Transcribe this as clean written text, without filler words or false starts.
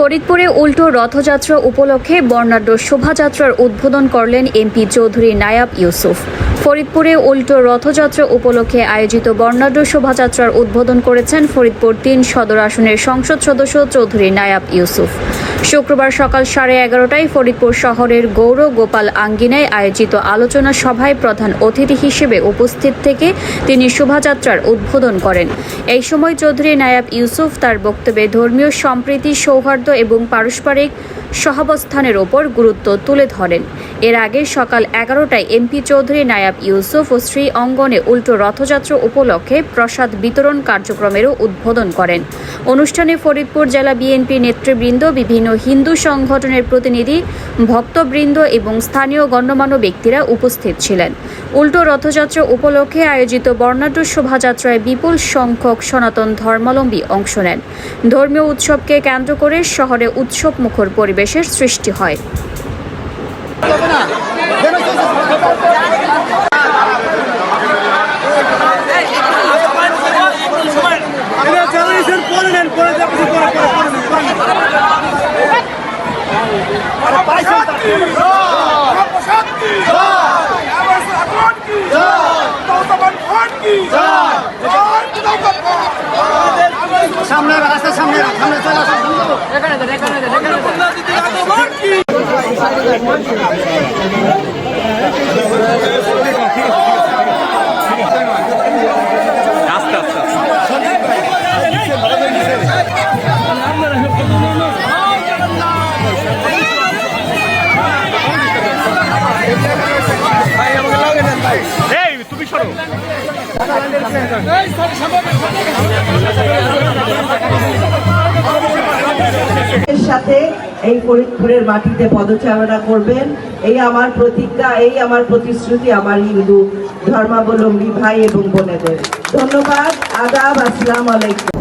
ফরিদপুরে উল্টো রথযাত্রা উপলক্ষে বর্ণাঢ্য শোভাযাত্রার উদ্বোধন করলেন এমপি চৌধুরী নায়াব ইউসুফ। ফরিদপুরে উল্টো রথযাত্রা উপলক্ষে আয়োজিত বর্ণাঢ্য শোভাযাত্রার উদ্বোধন করেছেন ফরিদপুর ৩ সদর আসনের সংসদ সদস্য চৌধুরী নায়াব ইউসুফ। শুক্রবার সকাল 11:30টায় ফরিদপুর শহরের গৌর গোপাল আঙ্গিনায় আয়োজিত আলোচনা সভায় প্রধান অতিথি হিসেবে উপস্থিত থেকে তিনি শোভাযাত্রার উদ্বোধন করেন। এই সময় চৌধুরী নায়াব ইউসুফ তার বক্তব্যে ধর্মীয় সম্প্রীতি, সৌহার্দ্য এবং পারস্পরিক সহাবস্থানের ওপর গুরুত্ব তুলে ধরেন। এর আগে সকাল 11টায় এমপি চৌধুরী নায়াব ইউসুফ ও শ্রী অঙ্গনে উল্টো রথযাত্রা উপলক্ষে প্রসাদ বিতরণ কার্যক্রমেরও উদ্বোধন করেন। অনুষ্ঠানে ফরিদপুর জেলা বিএনপি নেতৃবৃন্দ, বিভিন্ন হিন্দু সংগঠনের প্রতিনিধি, ভক্তবৃন্দ এবং স্থানীয় গণ্যমান্য ব্যক্তিরা উপস্থিত ছিলেন। উল্টো রথযাত্রা উপলক্ষে আয়োজিত বর্ণাঢ্য শোভাযাত্রায় বিপুল সংখ্যক সনাতন ধর্মাবলম্বী অংশ নেন। ধর্মীয় উৎসবকে কেন্দ্র করে শহরে উৎসবমুখর পরিবেশের সৃষ্টি হয়। সামনে রাস্তা সামনে চলে আসা তুমি সরো সাথে এই ফরিদপুরের মাটিতে পদচারণা করবেন, এই আমার প্রতিজ্ঞা, এই আমার প্রতিশ্রুতি আমার হিন্দু ধর্মাবলম্বী ভাই এবং বোনেদের। ধন্যবাদ। আদাব। আসসালামু আলাইকুম।